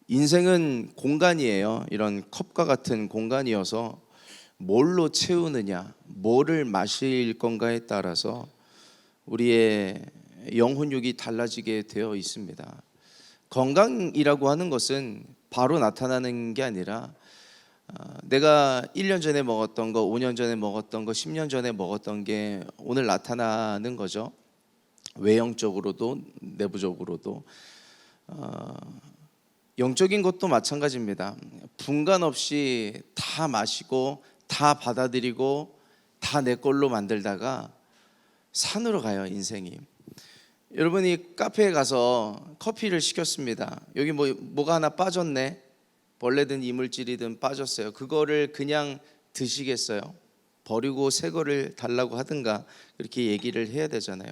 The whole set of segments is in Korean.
인생은 공간이에요. 이런 컵과 같은 공간이어서 뭘로 채우느냐, 뭐를 마실 건가에 따라서 우리의 영혼육이 달라지게 되어 있습니다. 건강이라고 하는 것은 바로 나타나는 게 아니라 내가 1년 전에 먹었던 거, 5년 전에 먹었던 거, 10년 전에 먹었던 게 오늘 나타나는 거죠. 외형적으로도 내부적으로도. 영적인 것도 마찬가지입니다. 분간 없이 다 마시고 다 받아들이고 다 내 걸로 만들다가 산으로 가요, 인생이. 여러분이 카페에 가서 커피를 시켰습니다. 여기 뭐가 하나 빠졌네. 벌레든 이물질이든 빠졌어요. 그거를 그냥 드시겠어요? 버리고 새 거를 달라고 하든가 그렇게 얘기를 해야 되잖아요.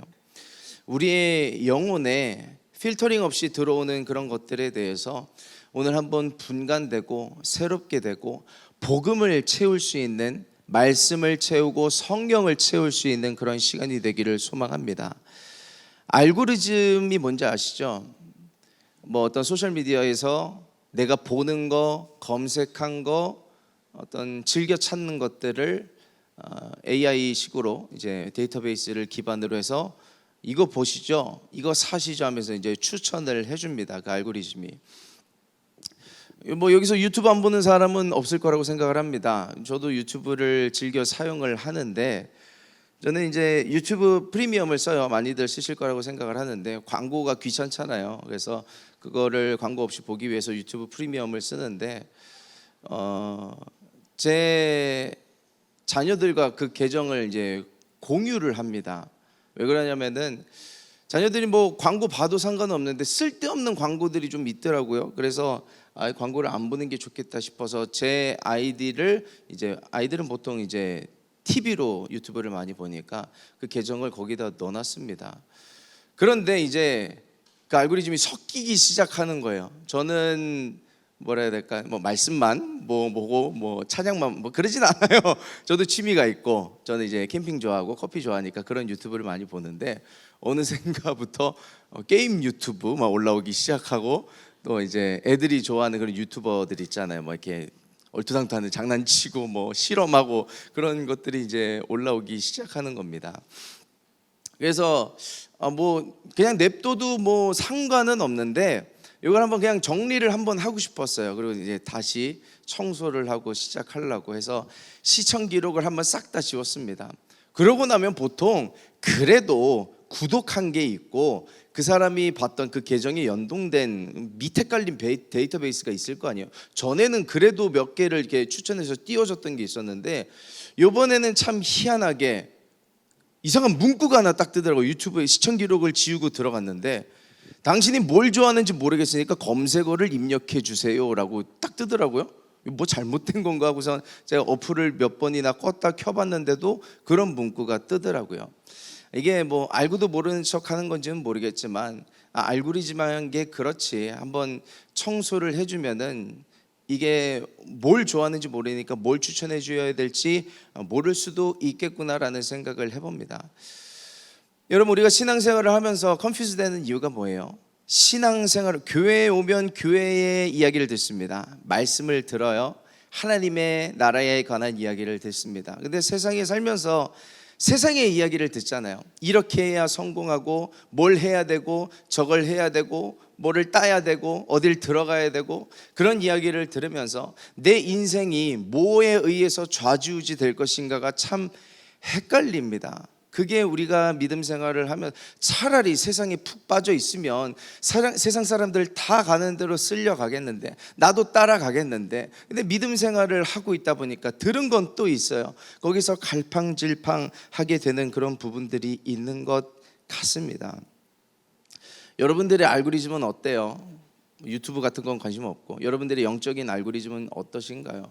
우리의 영혼에 필터링 없이 들어오는 그런 것들에 대해서 오늘 한번 분간되고 새롭게 되고 복음을 채울 수 있는, 말씀을 채우고 성경을 채울 수 있는 그런 시간이 되기를 소망합니다. 알고리즘이 뭔지 아시죠? 어떤 소셜미디어에서 내가 보는 거, 검색한 거, 어떤 즐겨 찾는 것들을 AI식으로 이제 데이터베이스를 기반으로 해서 이거 보시죠, 이거 사시죠 하면서 이제 추천을 해줍니다. 그 알고리즘이. 여기서 유튜브 안 보는 사람은 없을 거라고 생각을 합니다. 저도 유튜브를 즐겨 사용을 하는데 저는 이제 유튜브 프리미엄을 써요. 많이들 쓰실 거라고 생각을 하는데 광고가 귀찮잖아요. 그래서 그거를 광고 없이 보기 위해서 유튜브 프리미엄을 쓰는데 제 자녀들과 그 계정을 이제 공유를 합니다. 왜 그러냐면은 자녀들이 광고 봐도 상관없는데 쓸데없는 광고들이 좀 있더라고요. 그래서 광고를 안 보는 게 좋겠다 싶어서 제 아이디를, 이제 아이들은 보통 이제 TV로 유튜브를 많이 보니까 그 계정을 거기다 넣어놨습니다. 그런데 이제 그 알고리즘이 섞이기 시작하는 거예요. 저는 뭐라 해야 될까, 말씀만 보고 찬양만 그러진 않아요. 저도 취미가 있고 저는 이제 캠핑 좋아하고 커피 좋아하니까 그런 유튜브를 많이 보는데 어느샌가부터 게임 유튜브 막 올라오기 시작하고, 또 이제 애들이 좋아하는 그런 유튜버들 있잖아요. 이렇게 얼토당토하는, 장난치고 실험하고 그런 것들이 이제 올라오기 시작하는 겁니다. 그래서 그냥 냅둬도 상관은 없는데 이걸 한번 그냥 정리를 한번 하고 싶었어요. 그리고 이제 다시 청소를 하고 시작하려고 해서 시청 기록을 한번 싹 다 지웠습니다. 그러고 나면 보통 그래도 구독한 게 있고 그 사람이 봤던 그 계정에 연동된 밑에 깔린 데이터베이스가 있을 거 아니에요. 전에는 그래도 몇 개를 이렇게 추천해서 띄워줬던 게 있었는데 이번에는 참 희한하게 이상한 문구가 하나 딱 뜨더라고요. 유튜브에 시청 기록을 지우고 들어갔는데 당신이 뭘 좋아하는지 모르겠으니까 검색어를 입력해 주세요라고 딱 뜨더라고요. 잘못된 건가 하고서 제가 어플을 몇 번이나 껐다 켜봤는데도 그런 문구가 뜨더라고요. 이게 알고도 모르는 척 하는 건지는 모르겠지만 알고리즘한 게 그렇지, 한번 청소를 해주면은 이게 뭘 좋아하는지 모르니까 뭘 추천해 줘야 될지 모를 수도 있겠구나라는 생각을 해봅니다. 여러분, 우리가 신앙생활을 하면서 컨퓨즈 되는 이유가 뭐예요? 신앙생활, 교회에 오면 교회의 이야기를 듣습니다. 말씀을 들어요. 하나님의 나라에 관한 이야기를 듣습니다. 근데 세상에 살면서 세상의 이야기를 듣잖아요. 이렇게 해야 성공하고 뭘 해야 되고 저걸 해야 되고 뭐를 따야 되고 어딜 들어가야 되고 그런 이야기를 들으면서 내 인생이 뭐에 의해서 좌지우지 될 것인가가 참 헷갈립니다. 그게 우리가 믿음 생활을 하면 차라리 세상에 푹 빠져 있으면 세상 사람들 다 가는 대로 쓸려가겠는데, 나도 따라가겠는데, 근데 믿음 생활을 하고 있다 보니까 들은 건 또 있어요. 거기서 갈팡질팡하게 되는 그런 부분들이 있는 것 같습니다. 여러분들의 알고리즘은 어때요? 유튜브 같은 건 관심 없고 여러분들의 영적인 알고리즘은 어떠신가요?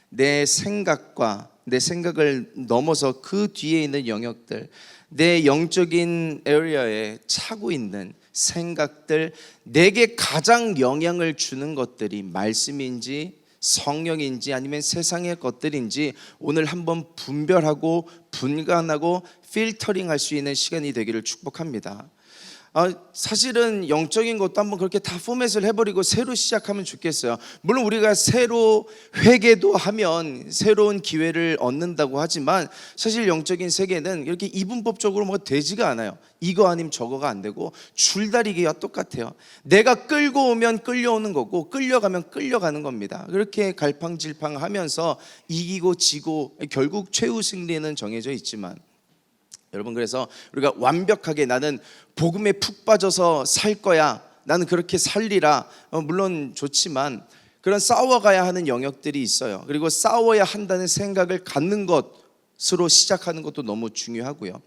내 생각과 내 생각을 넘어서 그 뒤에 있는 영역들, 내 영적인 에리어에 차고 있는 생각들, 내게 가장 영향을 주는 것들이 말씀인지 성령인지 아니면 세상의 것들인지 오늘 한번 분별하고 분간하고 필터링할 수 있는 시간이 되기를 축복합니다. 사실은 영적인 것도 한번 그렇게 다 포맷을 해버리고 새로 시작하면 좋겠어요. 물론 우리가 새로 회개도 하면 새로운 기회를 얻는다고 하지만 사실 영적인 세계는 이렇게 이분법적으로 뭐가 되지가 않아요. 이거 아니면 저거가 안 되고 줄다리기와 똑같아요. 내가 끌고 오면 끌려오는 거고 끌려가면 끌려가는 겁니다. 그렇게 갈팡질팡하면서 이기고 지고 결국 최후 승리는 정해져 있지만, 여러분, 그래서 우리가 완벽하게 나는 복음에 푹 빠져서 살 거야, 나는 그렇게 살리라, 물론 좋지만 그런 싸워가야 하는 영역들이 있어요. 그리고 싸워야 한다는 생각을 갖는 것으로 시작하는 것도 너무 중요하고요.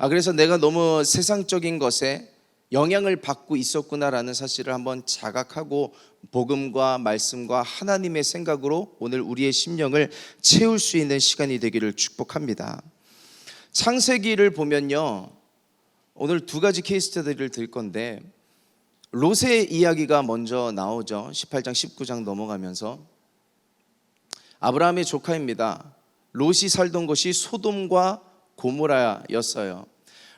그래서 내가 너무 세상적인 것에 영향을 받고 있었구나라는 사실을 한번 자각하고 복음과 말씀과 하나님의 생각으로 오늘 우리의 심령을 채울 수 있는 시간이 되기를 축복합니다. 창세기를 보면요, 오늘 두 가지 케이스 스터디를 들 건데 롯의 이야기가 먼저 나오죠. 18장 19장 넘어가면서 아브라함의 조카입니다. 롯이 살던 곳이 소돔과 고모라였어요.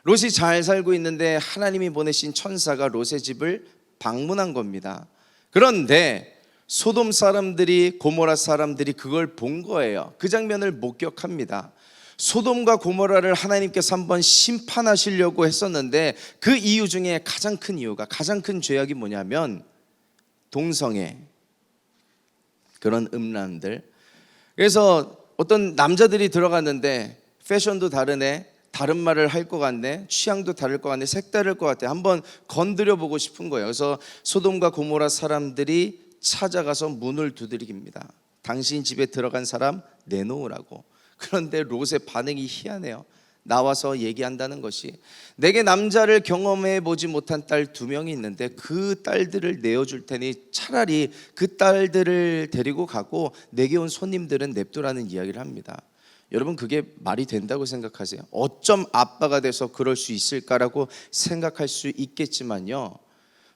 롯이 잘 살고 있는데 하나님이 보내신 천사가 롯의 집을 방문한 겁니다. 그런데 소돔 사람들이, 고모라 사람들이 그걸 본 거예요. 그 장면을 목격합니다. 소돔과 고모라를 하나님께서 한번 심판하시려고 했었는데 그 이유 중에 가장 큰 이유가, 가장 큰 죄악이 뭐냐면 동성애, 그런 음란들. 그래서 어떤 남자들이 들어갔는데 패션도 다르네, 다른 말을 할 것 같네, 취향도 다를 것 같네, 색다를 것 같아, 한번 건드려 보고 싶은 거예요. 그래서 소돔과 고모라 사람들이 찾아가서 문을 두드립니다. 당신 집에 들어간 사람 내놓으라고. 그런데 롯의 반응이 희한해요. 나와서 얘기한다는 것이, 내게 남자를 경험해 보지 못한 딸 2명이 있는데 그 딸들을 내어줄 테니 차라리 그 딸들을 데리고 가고 내게 온 손님들은 냅두라는 이야기를 합니다. 여러분, 그게 말이 된다고 생각하세요? 어쩜 아빠가 돼서 그럴 수 있을까라고 생각할 수 있겠지만요,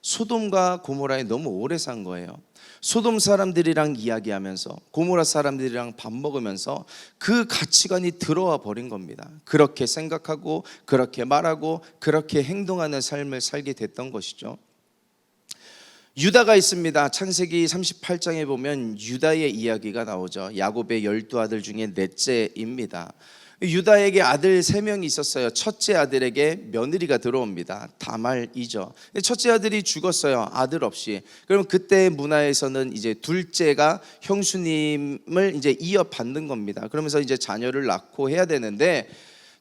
소돔과 고모라에 너무 오래 산 거예요. 소돔 사람들이랑 이야기하면서 고모라 사람들이랑 밥 먹으면서 그 가치관이 들어와 버린 겁니다. 그렇게 생각하고 그렇게 말하고 그렇게 행동하는 삶을 살게 됐던 것이죠. 유다가 있습니다. 창세기 38장에 보면 유다의 이야기가 나오죠. 야곱의 12아들 중에 넷째입니다. 유다에게 아들 3명이 있었어요. 첫째 아들에게 며느리가 들어옵니다. 다말이죠. 첫째 아들이 죽었어요. 아들 없이. 그럼 그때 문화에서는 이제 둘째가 형수님을 이제 이어받는 겁니다. 그러면서 이제 자녀를 낳고 해야 되는데,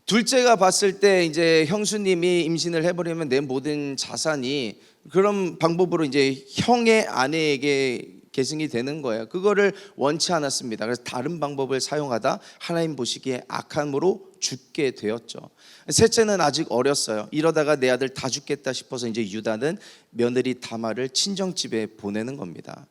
둘째가 봤을 때 이제 형수님이 임신을 해버리면 내 모든 자산이 그런 방법으로 이제 형의 아내에게 계승이 되는 거예요. 그거를 원치 않았습니다. 그래서 다른 방법을 사용하다 하나님 보시기에 악함으로 죽게 되었죠. 셋째는 아직 어렸어요. 이러다가 내 아들 다 죽겠다 싶어서 이제 유다는 며느리 다말을 친정집에 보내는 겁니다.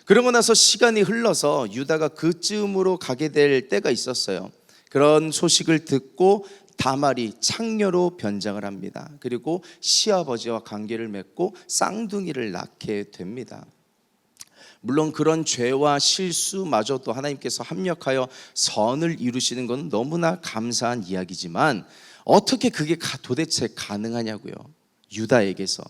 그러고 나서 시간이 흘러서 유다가 그쯤으로 가게 될 때가 있었어요. 그런 소식을 듣고 다말이 창녀로 변장을 합니다. 그리고 시아버지와 관계를 맺고 쌍둥이를 낳게 됩니다. 물론 그런 죄와 실수마저도 하나님께서 합력하여 선을 이루시는 건 너무나 감사한 이야기지만 어떻게 그게 도대체 가능하냐고요. 유다에게서,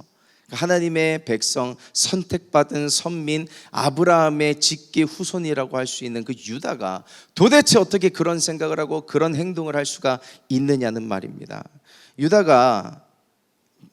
하나님의 백성, 선택받은 선민, 아브라함의 직계 후손이라고 할 수 있는 그 유다가 도대체 어떻게 그런 생각을 하고 그런 행동을 할 수가 있느냐는 말입니다. 유다가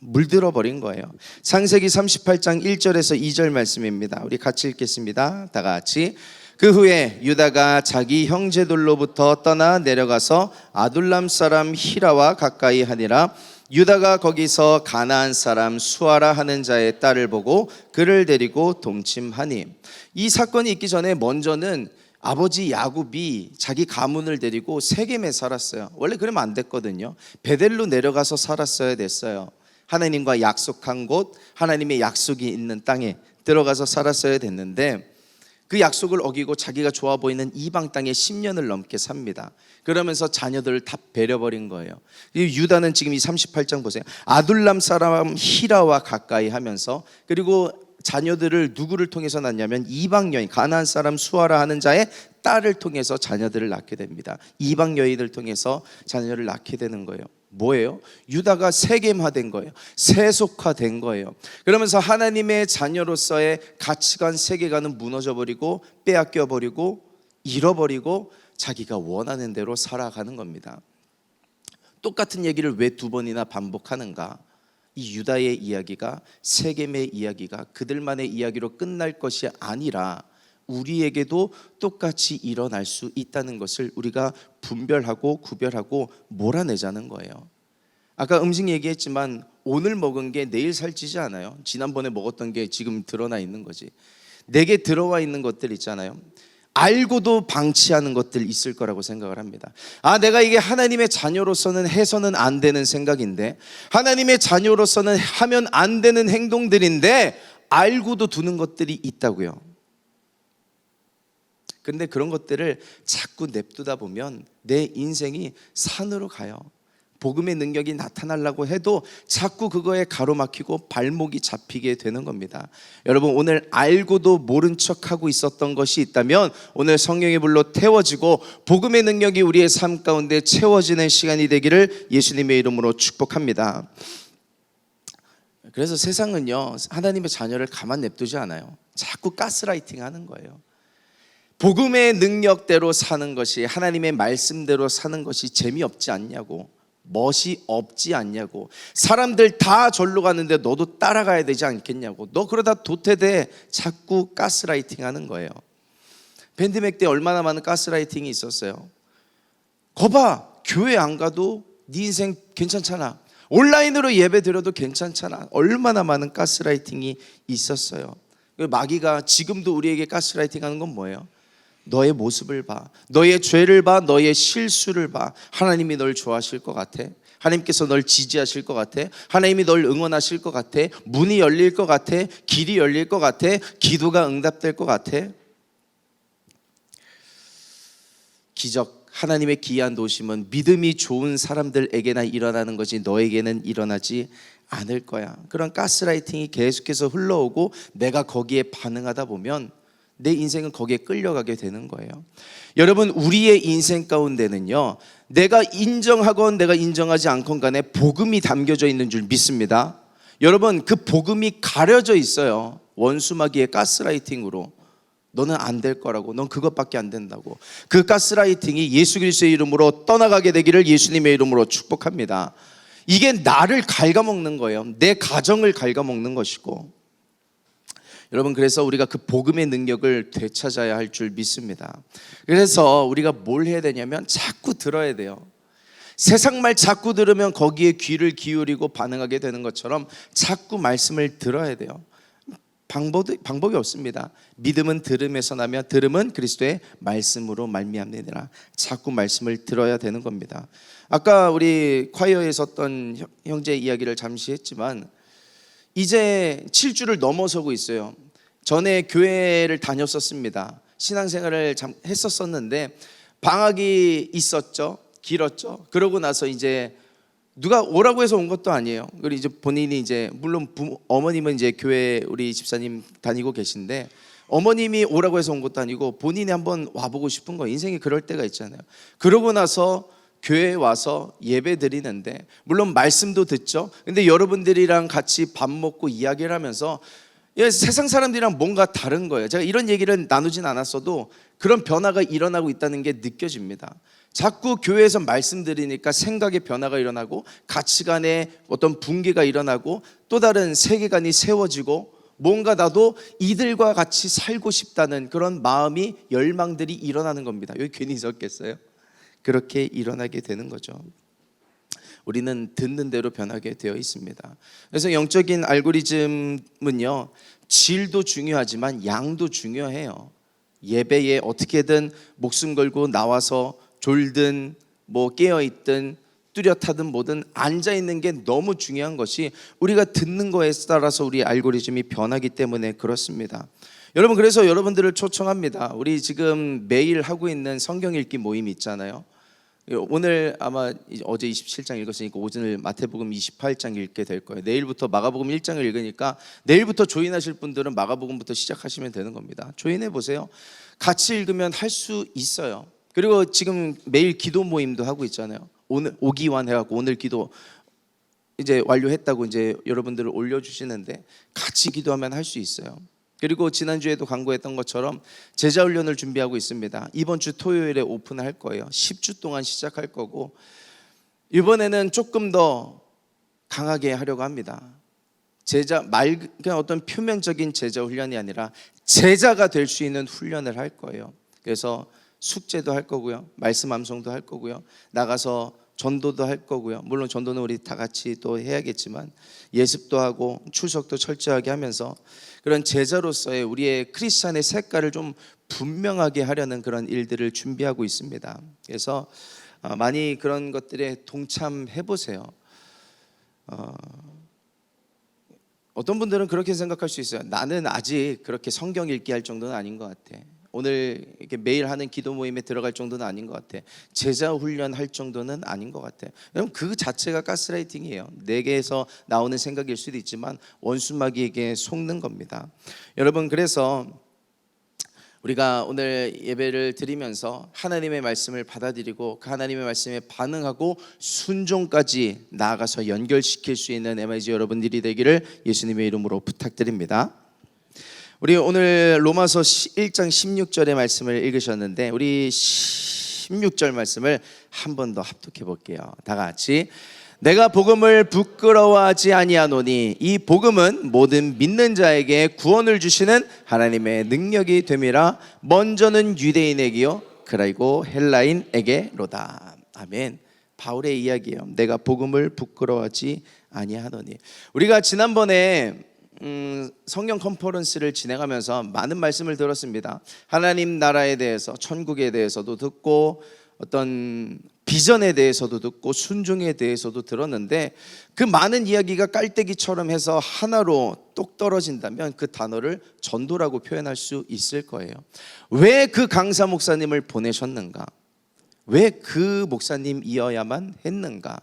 물들어 버린 거예요. 창세기 38장 1절에서 2절 말씀입니다. 우리 같이 읽겠습니다. 다 같이. 그 후에 유다가 자기 형제들로부터 떠나 내려가서 아둘람 사람 히라와 가까이 하니라. 유다가 거기서 가나안 사람 수아라 하는 자의 딸을 보고 그를 데리고 동침하니. 이 사건이 있기 전에 먼저는 아버지 야곱이 자기 가문을 데리고 세겜에 살았어요. 원래 그러면 안 됐거든요. 베델로 내려가서 살았어야 됐어요. 하나님과 약속한 곳, 하나님의 약속이 있는 땅에 들어가서 살았어야 됐는데 그 약속을 어기고 자기가 좋아 보이는 이방 땅에 10년을 넘게 삽니다. 그러면서 자녀들을 다 베려버린 거예요. 유다는 지금 이 38장 보세요. 아둘람 사람 히라와 가까이 하면서, 그리고 자녀들을 누구를 통해서 낳냐면 이방 여인, 가나안 사람 수아라 하는 자의 딸을 통해서 자녀들을 낳게 됩니다. 이방 여인을 통해서 자녀를 낳게 되는 거예요. 뭐예요? 유다가 세겜화된 거예요. 세속화된 거예요. 그러면서 하나님의 자녀로서의 가치관, 세계관은 무너져버리고 빼앗겨버리고 잃어버리고 자기가 원하는 대로 살아가는 겁니다. 똑같은 얘기를 왜 두 번이나 반복하는가? 이 유다의 이야기가, 세겜의 이야기가 그들만의 이야기로 끝날 것이 아니라 우리에게도 똑같이 일어날 수 있다는 것을 우리가 분별하고 구별하고 몰아내자는 거예요. 아까 음식 얘기했지만 오늘 먹은 게 내일 살찌지 않아요. 지난번에 먹었던 게 지금 드러나 있는 거지. 내게 들어와 있는 것들 있잖아요. 알고도 방치하는 것들 있을 거라고 생각을 합니다. 내가 이게 하나님의 자녀로서는 해서는 안 되는 생각인데, 하나님의 자녀로서는 하면 안 되는 행동들인데 알고도 두는 것들이 있다고요. 근데 그런 것들을 자꾸 냅두다 보면 내 인생이 산으로 가요. 복음의 능력이 나타나려고 해도 자꾸 그거에 가로막히고 발목이 잡히게 되는 겁니다. 여러분, 오늘 알고도 모른 척하고 있었던 것이 있다면 오늘 성령의 불로 태워지고 복음의 능력이 우리의 삶 가운데 채워지는 시간이 되기를 예수님의 이름으로 축복합니다. 그래서 세상은요, 하나님의 자녀를 가만 냅두지 않아요. 자꾸 가스라이팅 하는 거예요. 복음의 능력대로 사는 것이, 하나님의 말씀대로 사는 것이 재미없지 않냐고, 멋이 없지 않냐고, 사람들 다 절로 가는데 너도 따라가야 되지 않겠냐고, 너 그러다 도태돼, 자꾸 가스라이팅 하는 거예요. 밴드맥 때 얼마나 많은 가스라이팅이 있었어요. 거봐, 교회 안 가도 네 인생 괜찮잖아, 온라인으로 예배 드려도 괜찮잖아. 얼마나 많은 가스라이팅이 있었어요. 마귀가 지금도 우리에게 가스라이팅 하는 건 뭐예요? 너의 모습을 봐, 너의 죄를 봐, 너의 실수를 봐. 하나님이 널 좋아하실 것 같아? 하나님께서 널 지지하실 것 같아? 하나님이 널 응원하실 것 같아? 문이 열릴 것 같아? 길이 열릴 것 같아? 기도가 응답될 것 같아? 기적, 하나님의 기이한 도심은 믿음이 좋은 사람들에게나 일어나는 거지 너에게는 일어나지 않을 거야. 그런 가스라이팅이 계속해서 흘러오고 내가 거기에 반응하다 보면 내 인생은 거기에 끌려가게 되는 거예요. 여러분, 우리의 인생 가운데는요, 내가 인정하건 내가 인정하지 않건 간에 복음이 담겨져 있는 줄 믿습니다. 여러분, 그 복음이 가려져 있어요. 원수마귀의 가스라이팅으로. 너는 안 될 거라고, 넌 그것밖에 안 된다고. 그 가스라이팅이 예수 그리스도의 이름으로 떠나가게 되기를 예수님의 이름으로 축복합니다. 이게 나를 갉아먹는 거예요. 내 가정을 갉아먹는 것이고. 여러분, 그래서 우리가 그 복음의 능력을 되찾아야 할 줄 믿습니다. 그래서 우리가 뭘 해야 되냐면 자꾸 들어야 돼요. 세상 말 자꾸 들으면 거기에 귀를 기울이고 반응하게 되는 것처럼 자꾸 말씀을 들어야 돼요. 방법이 없습니다. 믿음은 들음에서 나며 들음은 그리스도의 말씀으로 말미암느니라. 자꾸 말씀을 들어야 되는 겁니다. 아까 우리 콰이어에 섰던 형제 이야기를 잠시 했지만 이제 7주를 넘어서고 있어요. 전에 교회를 다녔었습니다. 신앙생활을 했었었는데 방학이 있었죠. 길었죠. 그러고 나서 이제 누가 오라고 해서 온 것도 아니에요. 그리고 이제 본인이 이제 물론 어머님은 이제 교회 우리 집사님 다니고 계신데 어머님이 오라고 해서 온 것도 아니고 본인이 한번 와보고 싶은 거, 인생이 그럴 때가 있잖아요. 그러고 나서 교회에 와서 예배 드리는데 물론 말씀도 듣죠. 근데 여러분들이랑 같이 밥 먹고 이야기를 하면서 세상 사람들이랑 뭔가 다른 거예요. 제가 이런 얘기를 나누진 않았어도 그런 변화가 일어나고 있다는 게 느껴집니다. 자꾸 교회에서 말씀드리니까 생각의 변화가 일어나고 가치관의 어떤 붕괴가 일어나고 또 다른 세계관이 세워지고 뭔가 나도 이들과 같이 살고 싶다는 그런 마음이, 열망들이 일어나는 겁니다. 여기 괜히 있었겠어요? 그렇게 일어나게 되는 거죠. 우리는 듣는 대로 변하게 되어 있습니다. 그래서 영적인 알고리즘은요, 질도 중요하지만 양도 중요해요. 예배에 어떻게든 목숨 걸고 나와서 졸든 뭐 깨어있든 뚜렷하든 뭐든 앉아있는 게 너무 중요한 것이 우리가 듣는 거에 따라서 우리 알고리즘이 변하기 때문에 그렇습니다. 여러분, 그래서 여러분들을 초청합니다. 우리 지금 매일 하고 있는 성경 읽기 모임이 있잖아요. 오늘 아마 어제 27장 읽었으니까 오늘 마태복음 28장 읽게 될 거예요. 내일부터 마가복음 1장을 읽으니까 내일부터 조인하실 분들은 마가복음부터 시작하시면 되는 겁니다. 조인해 보세요. 같이 읽으면 할 수 있어요. 그리고 지금 매일 기도 모임도 하고 있잖아요. 오늘 오기완 해갖고 오늘 기도 이제 완료했다고 이제 여러분들을 올려주시는데 같이 기도하면 할 수 있어요. 그리고 지난주에도 광고했던 것처럼 제자 훈련을 준비하고 있습니다. 이번 주 토요일에 오픈할 거예요. 10주 동안 시작할 거고 이번에는 조금 더 강하게 하려고 합니다. 그냥 어떤 표면적인 제자 훈련이 아니라 제자가 될 수 있는 훈련을 할 거예요. 그래서 숙제도 할 거고요, 말씀 암송도 할 거고요, 나가서 전도도 할 거고요. 물론 전도는 우리 다 같이 또 해야겠지만 예습도 하고 출석도 철저하게 하면서 그런 제자로서의 우리의 크리스찬의 색깔을 좀 분명하게 하려는 그런 일들을 준비하고 있습니다. 그래서 많이 그런 것들에 동참해 보세요. 어떤 분들은 그렇게 생각할 수 있어요. 나는 아직 그렇게 성경 읽기 할 정도는 아닌 것 같아. 오늘 이렇게 매일 하는 기도 모임에 들어갈 정도는 아닌 것 같아. 제자 훈련 할 정도는 아닌 것 같아. 그럼 그 자체가 가스라이팅이에요. 내게서 나오는 생각일 수도 있지만 원수마귀에게 속는 겁니다. 여러분, 그래서 우리가 오늘 예배를 드리면서 하나님의 말씀을 받아들이고 그 하나님의 말씀에 반응하고 순종까지 나아가서 연결시킬 수 있는 MIG 여러분들이 되기를 예수님의 이름으로 부탁드립니다. 우리 오늘 로마서 1장 16절의 말씀을 읽으셨는데 우리 16절 말씀을 한 번 더 합독해 볼게요. 다 같이. 내가 복음을 부끄러워하지 아니하노니 이 복음은 모든 믿는 자에게 구원을 주시는 하나님의 능력이 됨이라. 먼저는 유대인에게요 그리고 헬라인에게로다. 아멘. 바울의 이야기예요. 내가 복음을 부끄러워하지 아니하노니. 우리가 지난번에 성경 컨퍼런스를 진행하면서 많은 말씀을 들었습니다. 하나님 나라에 대해서, 천국에 대해서도 듣고 어떤 비전에 대해서도 듣고 순종에 대해서도 들었는데 그 많은 이야기가 깔때기처럼 해서 하나로 똑 떨어진다면 그 단어를 전도라고 표현할 수 있을 거예요. 왜 그 강사 목사님을 보내셨는가? 왜 그 목사님이어야만 했는가?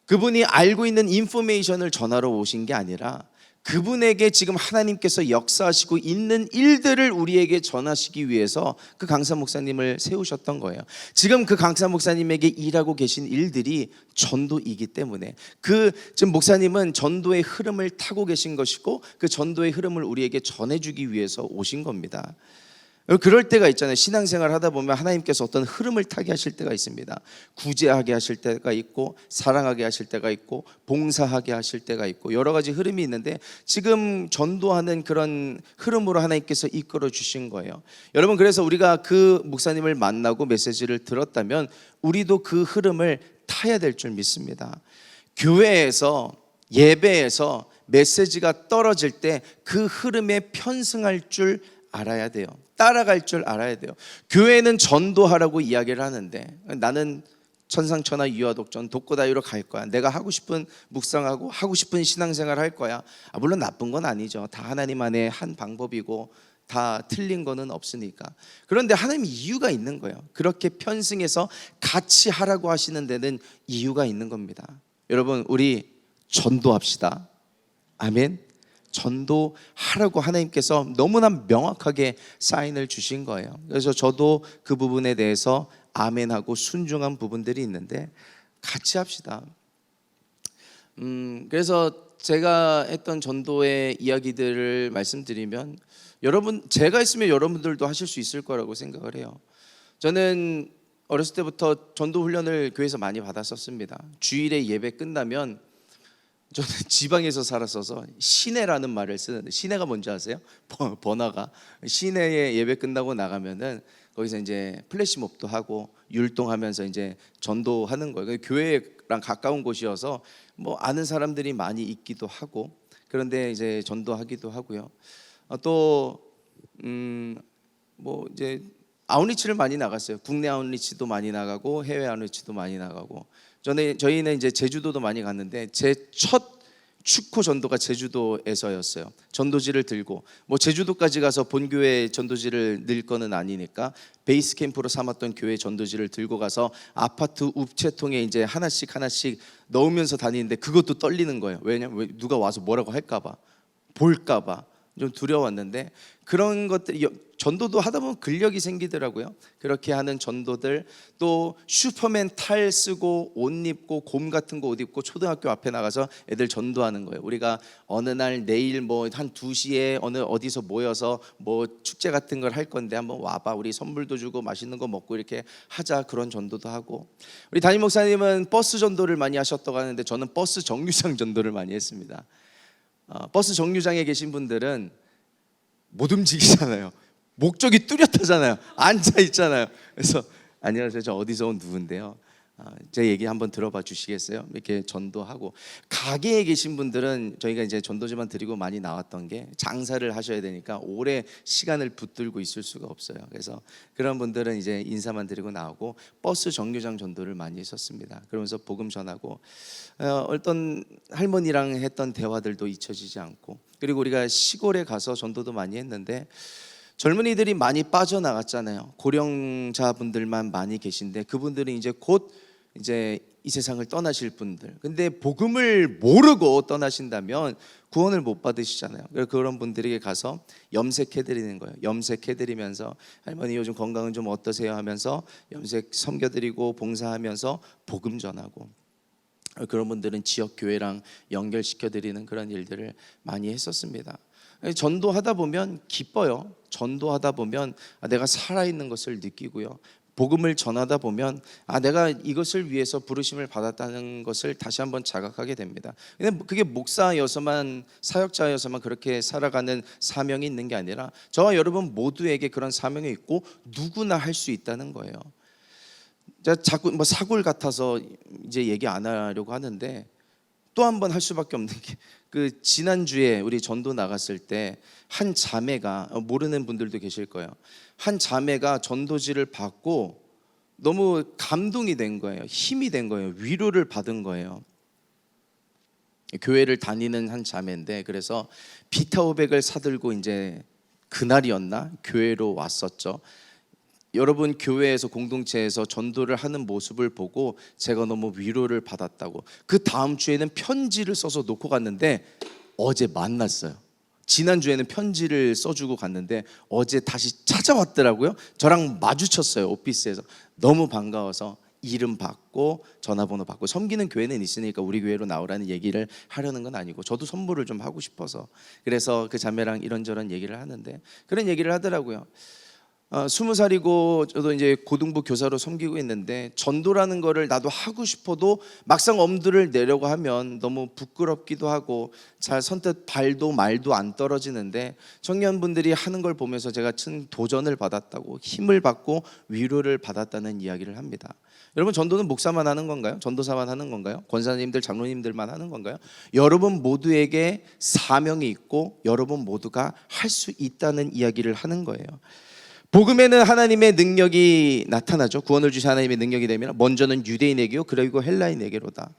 그분이 알고 있는 인포메이션을 전하러 오신 게 아니라 그분에게 지금 하나님께서 역사하시고 있는 일들을 우리에게 전하시기 위해서 그 강사 목사님을 세우셨던 거예요. 지금 그 강사 목사님에게 일하고 계신 일들이 전도이기 때문에 지금 목사님은 전도의 흐름을 타고 계신 것이고 그 전도의 흐름을 우리에게 전해주기 위해서 오신 겁니다. 그럴 때가 있잖아요. 신앙생활 하다 보면 하나님께서 어떤 흐름을 타게 하실 때가 있습니다. 구제하게 하실 때가 있고 사랑하게 하실 때가 있고 봉사하게 하실 때가 있고 여러 가지 흐름이 있는데 지금 전도하는 그런 흐름으로 하나님께서 이끌어 주신 거예요. 여러분, 그래서 우리가 그 목사님을 만나고 메시지를 들었다면 우리도 그 흐름을 타야 될 줄 믿습니다. 교회에서 예배에서 메시지가 떨어질 때 그 흐름에 편승할 줄 알아야 돼요. 따라갈 줄 알아야 돼요. 교회는 전도하라고 이야기를 하는데 나는 천상천하 유아독전 독고다이로 갈 거야. 내가 하고 싶은 묵상하고 하고 싶은 신앙생활 할 거야. 물론 나쁜 건 아니죠. 다 하나님 안에 한 방법이고 다 틀린 거는 없으니까. 그런데 하나님 이유가 있는 거예요. 그렇게 편승해서 같이 하라고 하시는 데는 이유가 있는 겁니다. 여러분, 우리 전도합시다. 아멘. 전도하라고 하나님께서 너무나 명확하게 사인을 주신 거예요. 그래서 저도 그 부분에 대해서 아멘하고 순종한 부분들이 있는데 같이 합시다. 그래서 제가 했던 전도의 이야기들을 말씀드리면 제가 있으면 여러분들도 하실 수 있을 거라고 생각을 해요. 저는 어렸을 때부터 전도 훈련을 교회에서 많이 받았었습니다. 주일에 예배 끝나면 저는 지방에서 살았어서 시내라는 말을 쓰는데, 시내가 뭔지 아세요? 번화가. 시내에 예배 끝나고 나가면은 거기서 이제 플래시몹도 하고 율동하면서 이제 전도하는 거예요. 교회랑 가까운 곳이어서 뭐 아는 사람들이 많이 있기도 하고 그런데 이제 전도하기도 하고요. 뭐 이제 아웃리치를 많이 나갔어요. 국내 아웃리치도 많이 나가고 해외 아웃리치도 많이 나가고. 저희는 이제 제주도도 많이 갔는데 제 첫 축구 전도가 제주도에서였어요. 전도지를 들고 뭐 제주도까지 가서 본교회 전도지를 늘 거는 아니니까 베이스 캠프로 삼았던 교회 전도지를 들고 가서 아파트 우체통에 이제 하나씩 넣으면서 다니는데 그것도 떨리는 거예요. 왜냐면 누가 와서 뭐라고 할까봐, 볼까봐 좀 두려웠는데 그런 것들이 전도도 하다 보면 근력이 생기더라고요. 그렇게 하는 전도들, 또 슈퍼맨 탈 쓰고 옷 입고 곰 같은 거 옷 입고 초등학교 앞에 나가서 애들 전도하는 거예요. 우리가 어느 날 내일 뭐 한 2시에 어디서 모여서 뭐 축제 같은 걸 할 건데 한번 와봐, 우리 선물도 주고 맛있는 거 먹고 이렇게 하자, 그런 전도도 하고. 우리 담임 목사님은 버스 전도를 많이 하셨다고 하는데 저는 버스 정류장 전도를 많이 했습니다. 버스 정류장에 계신 분들은 못 움직이잖아요. 목적이 뚜렷하잖아요. 앉아 있잖아요. 그래서 안녕하세요, 저 어디서 온 누군데요, 제 얘기 한번 들어봐 주시겠어요? 이렇게 전도하고. 가게에 계신 분들은 저희가 이제 전도지만 드리고 많이 나왔던 게 장사를 하셔야 되니까 오래 시간을 붙들고 있을 수가 없어요. 그래서 그런 분들은 이제 인사만 드리고 나오고 버스 정류장 전도를 많이 했었습니다. 그러면서 복음 전하고 어떤 할머니랑 했던 대화들도 잊혀지지 않고, 그리고 우리가 시골에 가서 전도도 많이 했는데 젊은이들이 많이 빠져나갔잖아요. 고령자분들만 많이 계신데 그분들은 이제 곧 이제 이 세상을 떠나실 분들. 근데 복음을 모르고 떠나신다면 구원을 못 받으시잖아요. 그래서 그런 분들에게 가서 염색해 드리는 거예요. 염색해 드리면서 할머니 요즘 건강은 좀 어떠세요 하면서 염색 섬겨 드리고 봉사하면서 복음 전하고, 그런 분들은 지역 교회랑 연결시켜 드리는 그런 일들을 많이 했었습니다. 전도하다 보면 기뻐요. 전도하다 보면 내가 살아있는 것을 느끼고요. 복음을 전하다 보면 내가 이것을 위해서 부르심을 받았다는 것을 다시 한번 자각하게 됩니다. 근데 그게 목사여서만, 사역자여서만 그렇게 살아가는 사명이 있는 게 아니라 저와 여러분 모두에게 그런 사명이 있고 누구나 할 수 있다는 거예요. 제가 자꾸 뭐 사골 같아서 이제 얘기 안 하려고 하는데 또 한 번 할 수밖에 없는 게, 그 지난주에 우리 전도 나갔을 때 한 자매가, 모르는 분들도 계실 거예요, 한 자매가 전도지를 받고 너무 감동이 된 거예요. 힘이 된 거예요. 위로를 받은 거예요. 교회를 다니는 한 자매인데, 그래서 비타오백을 사들고 이제 그날이었나 교회로 왔었죠. 여러분 교회에서, 공동체에서 전도를 하는 모습을 보고 제가 너무 위로를 받았다고. 그 다음 주에는 편지를 써서 놓고 갔는데 어제 만났어요. 지난주에는 편지를 써주고 갔는데 어제 다시 찾아왔더라고요. 저랑 마주쳤어요, 오피스에서. 너무 반가워서 이름 받고 전화번호 받고. 섬기는 교회는 있으니까 우리 교회로 나오라는 얘기를 하려는 건 아니고 저도 선물을 좀 하고 싶어서, 그래서 그 자매랑 이런저런 얘기를 하는데 그런 얘기를 하더라고요. 20살이고 저도 이제 고등부 교사로 섬기고 있는데 전도라는 거를 나도 하고 싶어도 막상 엄두를 내려고 하면 너무 부끄럽기도 하고 잘 선뜻 발도 말도 안 떨어지는데, 청년분들이 하는 걸 보면서 제가 큰 도전을 받았다고, 힘을 받고 위로를 받았다는 이야기를 합니다. 여러분, 전도는 목사만 하는 건가요? 전도사만 하는 건가요? 권사님들, 장로님들만 하는 건가요? 여러분 모두에게 사명이 있고 여러분 모두가 할 수 있다는 이야기를 하는 거예요. 복음에는 하나님의 능력이 나타나죠. 구원을 주신 하나님의 능력이 되면 먼저는 유대인에게요, 그리고 헬라인에게로다.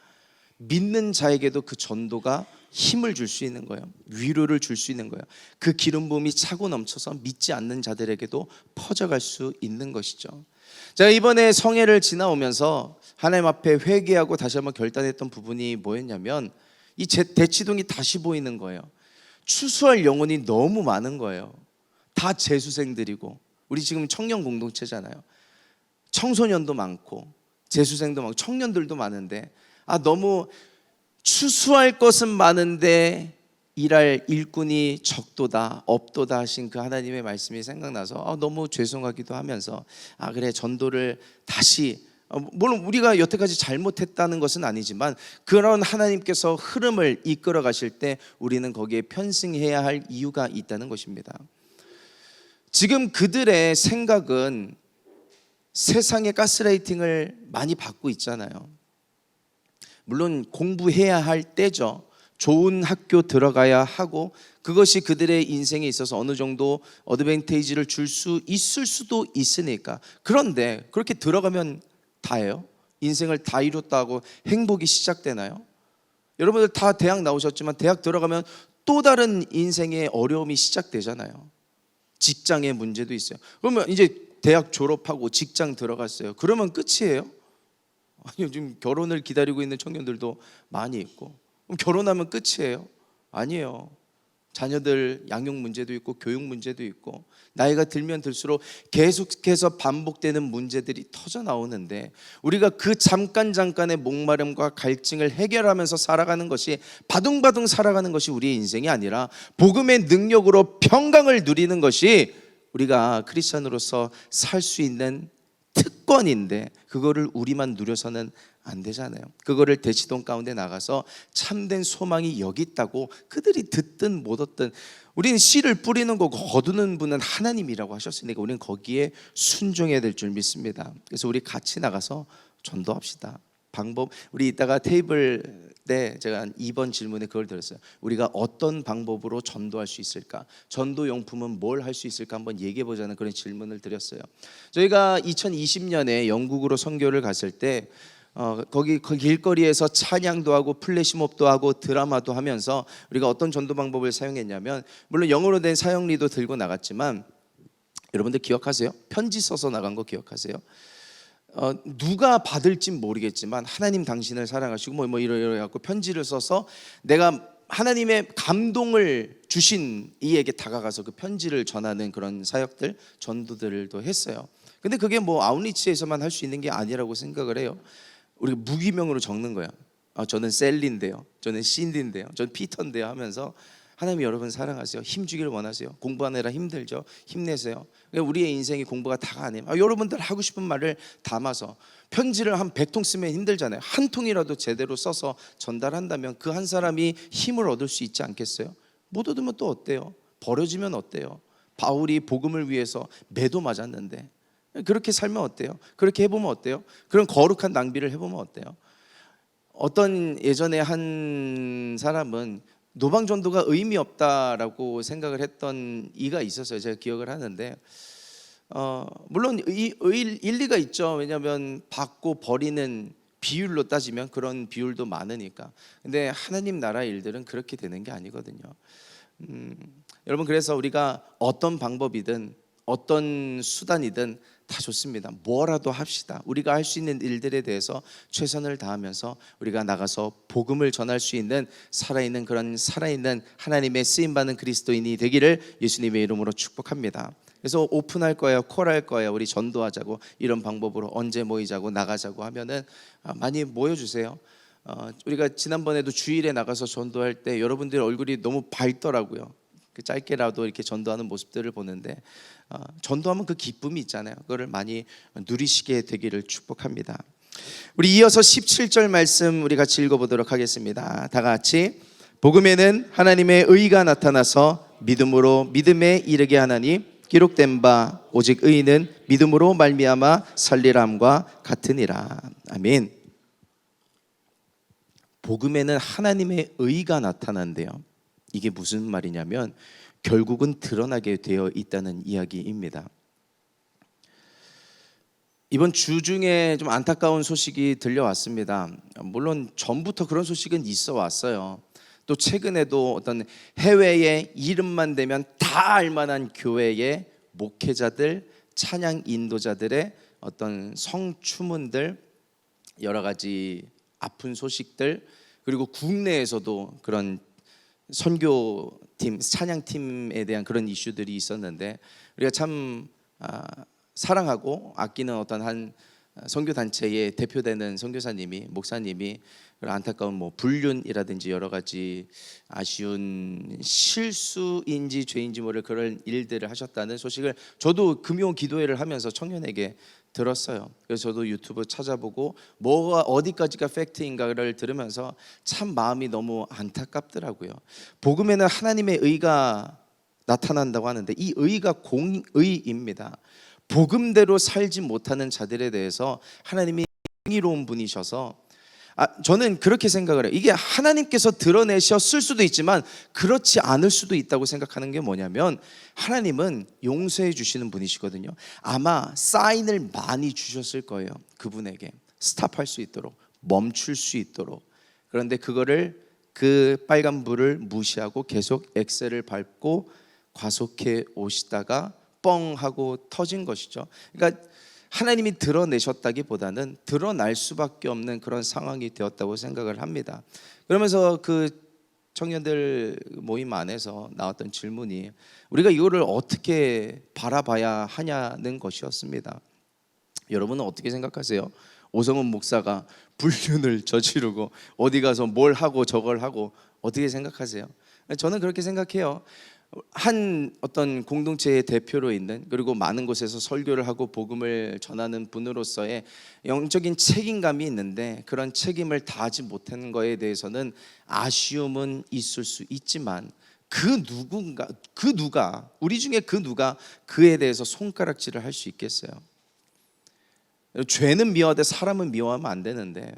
믿는 자에게도 그 전도가 힘을 줄 수 있는 거예요. 위로를 줄 수 있는 거예요. 그 기름 부음이 차고 넘쳐서 믿지 않는 자들에게도 퍼져갈 수 있는 것이죠. 제가 이번에 성회를 지나오면서 하나님 앞에 회개하고 다시 한번 결단했던 부분이 뭐였냐면, 이 대치동이 다시 보이는 거예요. 추수할 영혼이 너무 많은 거예요. 다 재수생들이고, 우리 지금 청년 공동체잖아요. 청소년도 많고 재수생도 많고 청년들도 많은데 너무 추수할 것은 많은데 일할 일꾼이 적도다, 없도다 하신 그 하나님의 말씀이 생각나서 너무 죄송하기도 하면서 그래, 전도를 다시, 물론 우리가 여태까지 잘못했다는 것은 아니지만 그런 하나님께서 흐름을 이끌어 가실 때 우리는 거기에 편승해야 할 이유가 있다는 것입니다. 지금 그들의 생각은 세상의 가스라이팅을 많이 받고 있잖아요. 물론 공부해야 할 때죠. 좋은 학교 들어가야 하고 그것이 그들의 인생에 있어서 어느 정도 어드밴테이지를 줄 수 있을 수도 있으니까. 그런데 그렇게 들어가면 다예요? 인생을 다 이뤘다고 행복이 시작되나요? 여러분들 다 대학 나오셨지만 대학 들어가면 또 다른 인생의 어려움이 시작되잖아요. 직장의 문제도 있어요. 그러면 이제 대학 졸업하고 직장 들어갔어요. 그러면 끝이에요? 아니요, 지금 결혼을 기다리고 있는 청년들도 많이 있고. 그럼 결혼하면 끝이에요? 아니에요. 자녀들 양육 문제도 있고 교육 문제도 있고 나이가 들면 들수록 계속해서 반복되는 문제들이 터져 나오는데 우리가 그 잠깐의 목마름과 갈증을 해결하면서 살아가는 것이 바둥바둥 살아가는 것이 우리의 인생이 아니라 복음의 능력으로 평강을 누리는 것이 우리가 크리스찬으로서 살 수 있는 특권인데 그거를 우리만 누려서는 안 되잖아요. 그거를 대치동 가운데 나가서 참된 소망이 여기 있다고 그들이 듣든 못 듣든 우리는 씨를 뿌리는 거고 거두는 분은 하나님이라고 하셨으니까 우리는 거기에 순종해야 될 줄 믿습니다. 그래서 우리 같이 나가서 전도합시다. 방법, 우리 이따가 테이블 때 제가 2번 질문에 그걸 드렸어요. 우리가 어떤 방법으로 전도할 수 있을까? 전도 용품은 뭘 할 수 있을까? 한번 얘기해 보자는 그런 질문을 드렸어요. 저희가 2020년에 영국으로 선교를 갔을 때 거기 길거리에서 찬양도 하고 플래시몹도 하고 드라마도 하면서 우리가 어떤 전도 방법을 사용했냐면, 물론 영어로 된 사형리도 들고 나갔지만 여러분들 기억하세요? 편지 써서 나간 거 기억하세요? 누가 받을진 모르겠지만 하나님 당신을 사랑하시고 뭐 이러 갖고 편지를 써서 내가 하나님의 감동을 주신 이에게 다가가서 그 편지를 전하는 그런 사역들, 전도들도 했어요. 근데 그게 뭐 아웃리치에서만 할 수 있는 게 아니라고 생각을 해요. 우리가 무기명으로 적는 거야. 저는 셀리인데요, 저는 신디인데요, 저는 피터인데요 하면서 하나님 여러분 사랑하세요. 힘주기를 원하세요. 공부하느라 힘들죠. 힘내세요. 우리의 인생이 공부가 다가 아니에요. 여러분들 하고 싶은 말을 담아서 편지를 한 100통 쓰면 힘들잖아요. 한 통이라도 제대로 써서 전달한다면 그 한 사람이 힘을 얻을 수 있지 않겠어요? 못 얻으면 또 어때요? 버려지면 어때요? 바울이 복음을 위해서 매도 맞았는데 그렇게 살면 어때요? 그렇게 해보면 어때요? 그런 거룩한 낭비를 해보면 어때요? 어떤 예전에 한 사람은 노방전도가 의미 없다라고 생각을 했던 이가 있었어요. 제가 기억을 하는데 물론 일리가 있죠. 왜냐하면 받고 버리는 비율로 따지면 그런 비율도 많으니까. 근데 하나님 나라 일들은 그렇게 되는 게 아니거든요. 여러분, 그래서 우리가 어떤 방법이든 어떤 수단이든 다 좋습니다. 뭐라도 합시다. 우리가 할 수 있는 일들에 대해서 최선을 다하면서 우리가 나가서 복음을 전할 수 있는 살아있는 그런 살아있는 하나님의 쓰임받는 그리스도인이 되기를 예수님의 이름으로 축복합니다. 그래서 오픈할 거예요, 콜할 거예요, 우리 전도하자고, 이런 방법으로 언제 모이자고 나가자고 하면은 많이 모여주세요. 우리가 지난번에도 주일에 나가서 전도할 때 여러분들 얼굴이 너무 밝더라고요. 그 짧게라도 이렇게 전도하는 모습들을 보는데 전도하면 그 기쁨이 있잖아요. 그거를 많이 누리시게 되기를 축복합니다. 우리 이어서 17절 말씀 우리 같이 읽어보도록 하겠습니다. 다 같이. 복음에는 하나님의 의가 나타나서 믿음으로 믿음에 이르게 하나니 기록된 바 오직 의인은 믿음으로 말미암아 살리람과 같으니라. 아멘. 복음에는 하나님의 의가 나타난대요. 이게 무슨 말이냐면 결국은 드러나게 되어 있다는 이야기입니다. 이번 주 중에 좀 안타까운 소식이 들려왔습니다. 물론 전부터 그런 소식은 있어 왔어요. 또 최근에도 어떤 해외의 이름만 대면 다 알만한 교회의 목회자들, 찬양 인도자들의 어떤 성추문들, 여러 가지 아픈 소식들, 그리고 국내에서도 그런 선교팀, 찬양팀에 대한 그런 이슈들이 있었는데 우리가 참 사랑하고 아끼는 어떤 한 선교단체의 대표되는 선교사님이, 목사님이 그런 안타까운 뭐 불륜이라든지 여러 가지 아쉬운 실수인지 죄인지 모를 그런 일들을 하셨다는 소식을 저도 금요 기도회를 하면서 청년에게 들었어요. 그래서 저도 유튜브 찾아보고 뭐가 어디까지가 팩트인가를 들으면서 참 마음이 너무 안타깝더라고요. 복음에는 하나님의 의가 나타난다고 하는데 이 의가 공의입니다. 복음대로 살지 못하는 자들에 대해서 하나님이 공의로운 분이셔서 저는 그렇게 생각을 해요. 이게 하나님께서 드러내셨을 수도 있지만 그렇지 않을 수도 있다고 생각하는 게 뭐냐면 하나님은 용서해 주시는 분이시거든요. 아마 사인을 많이 주셨을 거예요. 그분에게 스탑할 수 있도록, 멈출 수 있도록. 그런데 그거를 그 빨간불을 무시하고 계속 엑셀을 밟고 과속해 오시다가 뻥 하고 터진 것이죠. 그러니까 하나님이 드러내셨다기보다는 드러날 수밖에 없는 그런 상황이 되었다고 생각을 합니다. 그러면서 그 청년들 모임 안에서 나왔던 질문이 우리가 이거를 어떻게 바라봐야 하냐는 것이었습니다. 여러분은 어떻게 생각하세요? 오성훈 목사가 불륜을 저지르고 어디 가서 뭘 하고 저걸 하고 어떻게 생각하세요? 저는 그렇게 생각해요. 한 어떤 공동체의 대표로 있는, 그리고 많은 곳에서 설교를 하고 복음을 전하는 분으로서의 영적인 책임감이 있는데, 그런 책임을 다하지 못하는 것에 대해서는 아쉬움은 있을 수 있지만 그 누가 우리 중에 그 누가 그에 대해서 손가락질을 할 수 있겠어요? 죄는 미워하되 사람은 미워하면 안 되는데,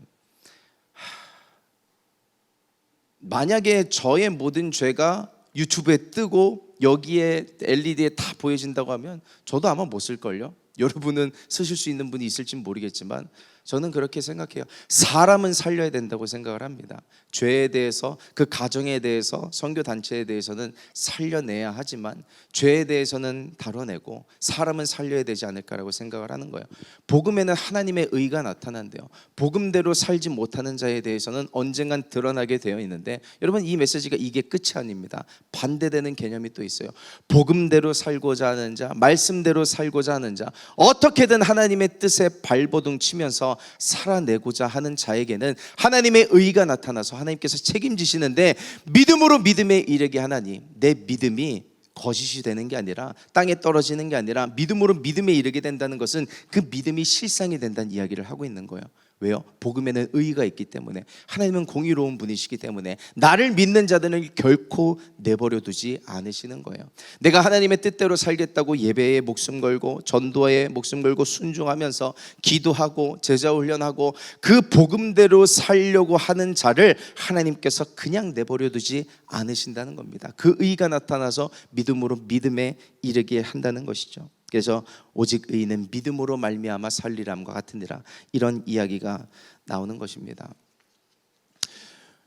만약에 저의 모든 죄가 유튜브에 뜨고 여기에 LED에 다 보여진다고 하면 저도 아마 못 쓸걸요. 여러분은 쓰실 수 있는 분이 있을진 모르겠지만 저는 그렇게 생각해요. 사람은 살려야 된다고 생각을 합니다. 죄에 대해서, 그 가정에 대해서, 선교 단체에 대해서는 살려내야 하지만 죄에 대해서는 다뤄내고 사람은 살려야 되지 않을까라고 생각을 하는 거예요. 복음에는 하나님의 의가 나타난대요. 복음대로 살지 못하는 자에 대해서는 언젠간 드러나게 되어 있는데, 여러분, 이 메시지가 이게 끝이 아닙니다. 반대되는 개념이 또 있어요. 복음대로 살고자 하는 자, 말씀대로 살고자 하는 자, 어떻게든 하나님의 뜻에 발버둥 치면서 살아내고자 하는 자에게는 하나님의 의가 나타나서 하나님께서 책임지시는데, 믿음으로 믿음에 이르게 하나니, 내 믿음이 거짓이 되는 게 아니라, 땅에 떨어지는 게 아니라 믿음으로 믿음에 이르게 된다는 것은 그 믿음이 실상이 된다는 이야기를 하고 있는 거예요. 왜요? 복음에는 의의가 있기 때문에, 하나님은 공의로운 분이시기 때문에 나를 믿는 자들은 결코 내버려 두지 않으시는 거예요. 내가 하나님의 뜻대로 살겠다고 예배에 목숨 걸고 전도에 목숨 걸고 순종하면서 기도하고 제자 훈련하고 그 복음대로 살려고 하는 자를 하나님께서 그냥 내버려 두지 않으신다는 겁니다. 그 의의가 나타나서 믿음으로 믿음에 이르게 한다는 것이죠. 그래서 오직 의인은 믿음으로 말미암아 살리람과 같으니라, 이런 이야기가 나오는 것입니다.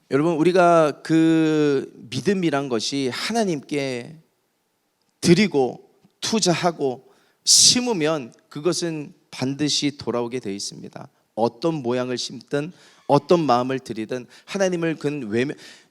여러분, 우리가 그 믿음이란 것이 하나님께 드리고 투자하고 심으면 그것은 반드시 돌아오게 되어 있습니다. 어떤 모양을 심든 어떤 마음을 들이든 하나님을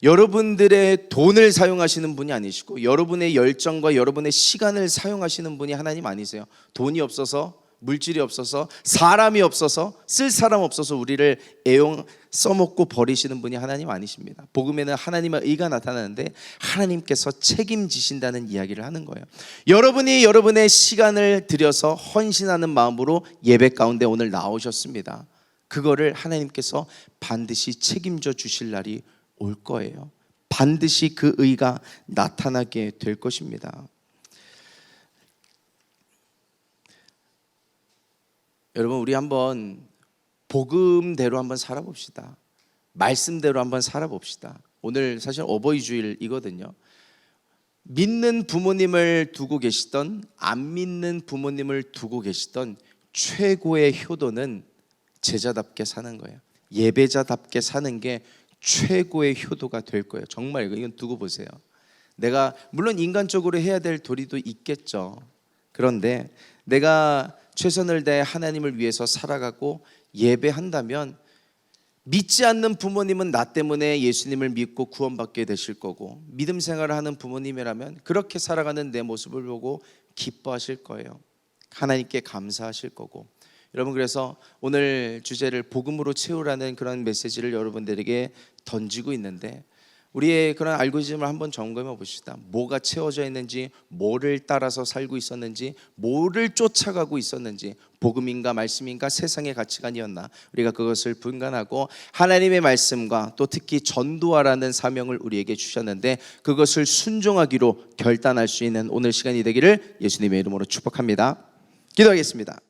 여러분들의 돈을 사용하시는 분이 아니시고 여러분의 열정과 여러분의 시간을 사용하시는 분이 하나님 아니세요. 돈이 없어서, 물질이 없어서, 사람이 없어서, 쓸 사람 없어서 우리를 애용 써먹고 버리시는 분이 하나님 아니십니다. 복음에는 하나님의 의가 나타나는데 하나님께서 책임지신다는 이야기를 하는 거예요. 여러분이 여러분의 시간을 들여서 헌신하는 마음으로 예배 가운데 오늘 나오셨습니다. 그거를 하나님께서 반드시 책임져 주실 날이 올 거예요. 반드시 그 의가 나타나게 될 것입니다. 여러분, 우리 한번 복음대로 한번 살아봅시다. 말씀대로 한번 살아봅시다. 오늘 사실 어버이 주일이거든요. 믿는 부모님을 두고 계시던 안 믿는 부모님을 두고 계시던 최고의 효도는 제자답게 사는 거예요. 예배자답게 사는 게 최고의 효도가 될 거예요. 정말 이건 두고 보세요. 내가 물론 인간적으로 해야 될 도리도 있겠죠. 그런데 내가 최선을 다해 하나님을 위해서 살아가고 예배한다면, 믿지 않는 부모님은 나 때문에 예수님을 믿고 구원받게 되실 거고, 믿음 생활을 하는 부모님이라면 그렇게 살아가는 내 모습을 보고 기뻐하실 거예요. 하나님께 감사하실 거고. 여러분, 그래서 오늘 주제를 복음으로 채우라는 그런 메시지를 여러분들에게 던지고 있는데, 우리의 그런 알고리즘을 한번 점검해 봅시다. 뭐가 채워져 있는지, 뭐를 따라서 살고 있었는지, 뭐를 쫓아가고 있었는지, 복음인가 말씀인가 세상의 가치관이었나, 우리가 그것을 분간하고 하나님의 말씀과 또 특히 전도하라는 사명을 우리에게 주셨는데 그것을 순종하기로 결단할 수 있는 오늘 시간이 되기를 예수님의 이름으로 축복합니다. 기도하겠습니다.